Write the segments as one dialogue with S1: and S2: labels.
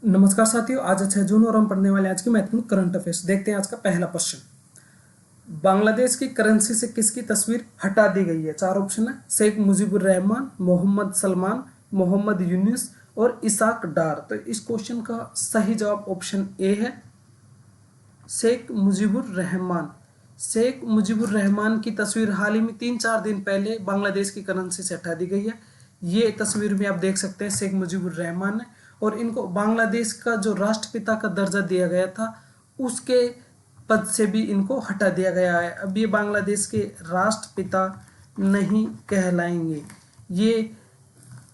S1: नमस्कार साथियों, आज 6 जून और हम पढ़ने वाले आज की महत्वपूर्ण करंट अफेयर्स। देखते हैं आज का पहला क्वेश्चन। बांग्लादेश की करेंसी से किसकी तस्वीर हटा दी गई है? चार ऑप्शन है। शेख मुजीबुर रहमान, मोहम्मद सलमान, मोहम्मद यूनुस और इसाक डार। तो इस क्वेश्चन का सही जवाब ऑप्शन ए है, शेख मुजीबुर रहमान। शेख मुजीबुर रहमान की तस्वीर हाल ही में 3-4 दिन पहले बांग्लादेश की करेंसी से हटा दी गई है। ये तस्वीर में आप देख सकते हैं शेख मुजीबुर रहमान है, और इनको बांग्लादेश का जो राष्ट्रपिता का दर्जा दिया गया था उसके पद से भी इनको हटा दिया गया है। अब ये बांग्लादेश के राष्ट्रपिता नहीं कहलाएंगे। ये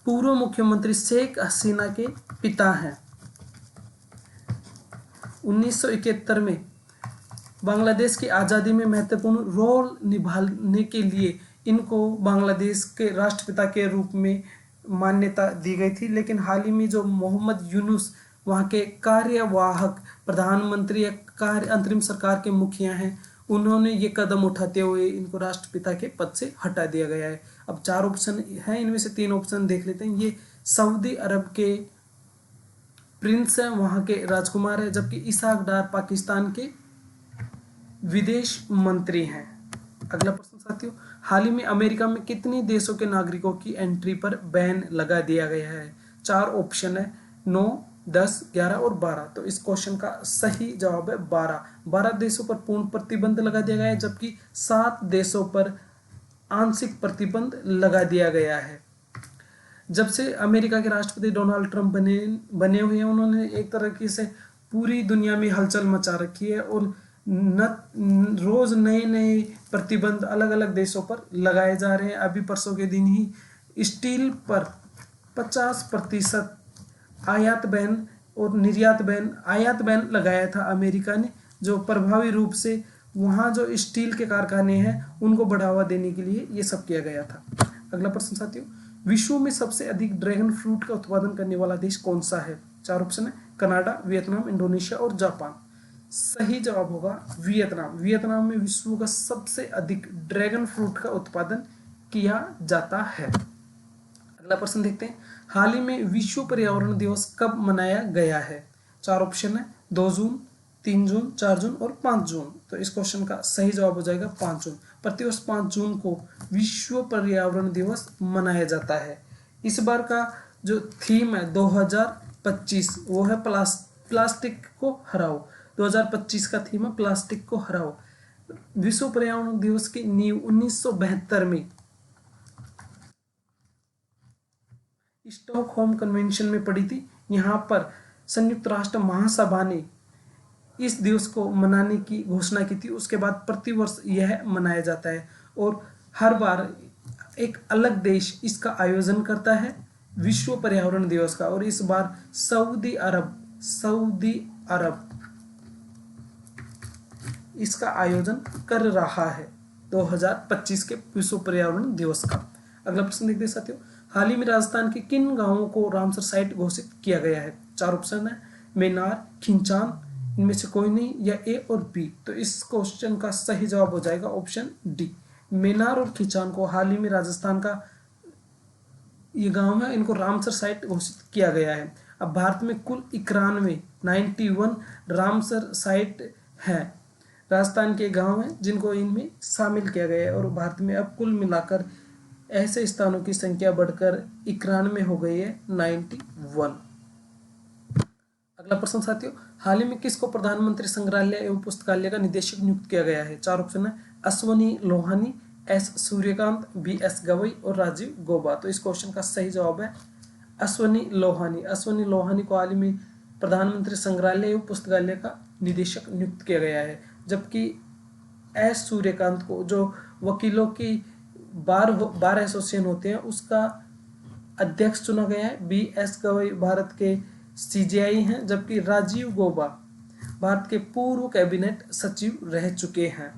S1: पूर्व मुख्यमंत्री शेख हसीना के पिता हैं। 1971 में बांग्लादेश की आज़ादी में महत्वपूर्ण रोल निभाने के लिए इनको बांग्लादेश के राष्ट्रपिता के रूप में मान्यता दी गई थी, लेकिन हाल ही में जो मोहम्मद यूनुस वहाँ के कार्यवाहक प्रधानमंत्री या अंतरिम सरकार के मुखिया हैं, उन्होंने ये कदम उठाते हुए इनको राष्ट्रपिता के पद से हटा दिया गया है। अब 4 ऑप्शन हैं, इनमें से 3 ऑप्शन देख लेते हैं। ये सऊदी अरब के प्रिंस हैं, वहाँ के राजकुमार है, जबकि इसाक डार पाकिस्तान के विदेश मंत्री हैं। अगला प्रश्न साथियों, हाल ही में अमेरिका में कितने देशों के नागरिकों की एंट्री पर बैन लगा दिया गया है? 4 ऑप्शन है, 9, 10, 11 और 12। तो इस क्वेश्चन का सही जवाब है 12। 12 देशों पर पूर्ण प्रतिबंध लगा दिया गया है, जबकि 7 देशों पर आंशिक प्रतिबंध लगा दिया गया है। जब से अमेरिका के राष्ट्रपति डोनाल्ड ट्रंप बने हुए हैं, उन्होंने एक तरीके से पूरी दुनिया में हलचल मचा रखी है, और रोज नए नए प्रतिबंध अलग अलग देशों पर लगाए जा रहे हैं। अभी परसों के दिन ही स्टील पर 50% आयात बैन और निर्यात बैन, आयात बैन लगाया था अमेरिका ने, जो प्रभावी रूप से वहाँ जो स्टील के कारखाने हैं उनको बढ़ावा देने के लिए ये सब किया गया था। अगला प्रश्न साथियों, विश्व में सबसे अधिक ड्रैगन फ्रूट का उत्पादन करने वाला देश कौन सा है? 4 ऑप्शन है, कनाडा, वियतनाम, इंडोनेशिया और जापान। सही जवाब होगा वियतनाम। वियतनाम में विश्व का सबसे अधिक ड्रैगन फ्रूट का उत्पादन किया जाता है। अगला प्रश्न देखते हैं, हाल ही में विश्व पर्यावरण दिवस कब मनाया गया है? 4 ऑप्शन है, 2 जून, 3 जून, 4 जून और 5 जून। तो इस क्वेश्चन का सही जवाब हो जाएगा 5 जून। प्रतिवर्ष 5 जून को विश्व पर्यावरण दिवस मनाया जाता है। इस बार का जो थीम है 2025 वो है प्लास्टिक को हराओ। 2025 का थीम है प्लास्टिक को हराओ। विश्व पर्यावरण दिवस की नींव 1972 में स्टॉकहोम कन्वेंशन में पड़ी थी। यहाँ पर संयुक्त राष्ट्र महासभा ने इस दिवस को मनाने की घोषणा की थी। उसके बाद प्रतिवर्ष यह मनाया जाता है, और हर बार एक अलग देश इसका आयोजन करता है विश्व पर्यावरण दिवस का। और इस बार सऊदी अरब इसका आयोजन कर रहा है 2025 के विश्व पर्यावरण दिवस का। अगला प्रश्न देखते हैं साथियों, हाल ही में राजस्थान के किन गांवों को रामसर साइट घोषित किया गया है? 4 ऑप्शन है, मेनार, खिंचान, इनमें से कोई नहीं, या ए और बी। तो इस क्वेश्चन का सही जवाब हो जाएगा ऑप्शन डी। मेनार और खिंचान को हाल ही में राजस्थान का ये गांव है, इनको रामसर साइट घोषित किया गया है। अब भारत में कुल 91 रामसर साइट है, राजस्थान के गांव हैं जिनको इनमें शामिल किया गया है, और भारत में अब कुल मिलाकर ऐसे स्थानों की संख्या बढ़कर 91 हो गई है, 91। अगला प्रश्न साथियों, हाल ही में किसको प्रधानमंत्री संग्रहालय एवं पुस्तकालय का निदेशक नियुक्त किया गया है? 4 ऑप्शन है, Ashwani Lohani, S Suryakant, B S Gavai और राजीव गौबा। तो इस क्वेश्चन का सही जवाब है अश्वनी लोहानी। अश्वनी लोहानी को हाल ही में प्रधानमंत्री संग्रहालय एवं पुस्तकालय का निदेशक नियुक्त किया गया है, जबकि एस सूर्यकांत को जो वकीलों की बार एसोसिएशन होते हैं उसका अध्यक्ष चुना गया है। बी एस गवई भारत के सीजेआई हैं, जबकि राजीव गौबा भारत के पूर्व कैबिनेट सचिव रह चुके हैं।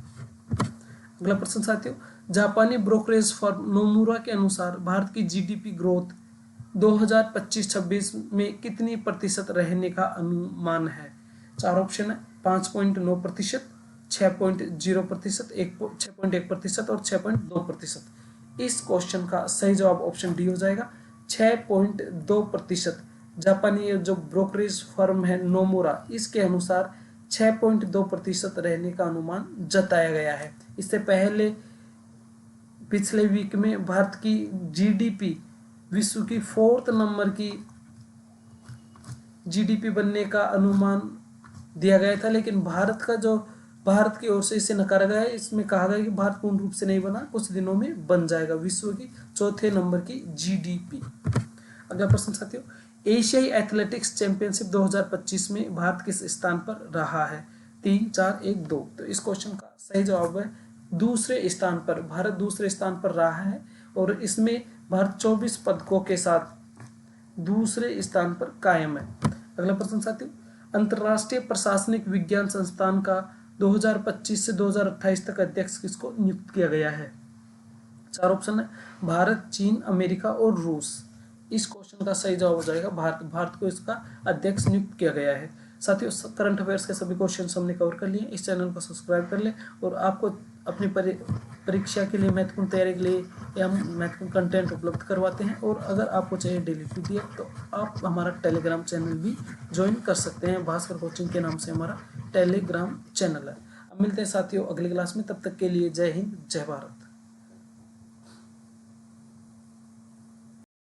S1: अगला प्रश्न साथियों, जापानी ब्रोकरेज फर्म नोमुरा के अनुसार भारत की जीडीपी ग्रोथ 2025-26 में कितनी प्रतिशत रहने का अनुमान है? 4 ऑप्शन है, 5.9%, 6.0%, 6.1% और 6.2%। इस क्वेश्चन का सही जवाब ऑप्शन डी हो जाएगा, 6.2%। जापानी जो ब्रोकरेज फर्म है नोमुरा, इसके अनुसार 6.2% रहने का अनुमान जताया गया है। इससे पहले पिछले वीक में भारत की जीडीपी विश्व की 4th नंबर की जीडीपी बनने का अनुमान दिया गया था, लेकिन भारत की ओर से इसे नकारा गया है। इसमें कहा गया कि भारत पूर्ण रूप से नहीं बना, कुछ दिनों में बन जाएगा विश्व की 4th नंबर की जीडीपी। अगला प्रश्न साथियों, एशियाई एथलेटिक्स चैंपियनशिप 2025 में भारत किस स्थान पर रहा है? 3, 4, 1, 2। तो इस क्वेश्चन का सही जवाब है दूसरे स्थान पर। भारत दूसरे स्थान पर रहा है और इसमें भारत 24 पदकों के साथ दूसरे स्थान पर कायम है। अगला प्रश्न साथियों, अंतरराष्ट्रीय प्रशासनिक विज्ञान संस्थान का 2025 से 2028 तक अध्यक्ष किसको नियुक्त किया गया है? 4 ऑप्शन है, भारत, चीन, अमेरिका और रूस। इस क्वेश्चन का सही जवाब हो जाएगा भारत को इसका अध्यक्ष नियुक्त किया गया है। साथियों, करंट अफेयर्स के सभी क्वेश्चन हमने कवर कर लिए। इस चैनल को सब्सक्राइब कर ले और आपको अपनी परीक्षा के लिए, महत्वपूर्ण तैयारी के लिए हम महत्वपूर्ण कंटेंट उपलब्ध करवाते हैं। और अगर आपको चाहिए डेली पीडीएफ तो आप हमारा टेलीग्राम चैनल भी ज्वाइन कर सकते हैं। भास्कर कोचिंग के नाम से हमारा टेलीग्राम चैनल है। अब मिलते हैं साथियों अगली क्लास में, तब तक के लिए जय हिंद, जय भारत।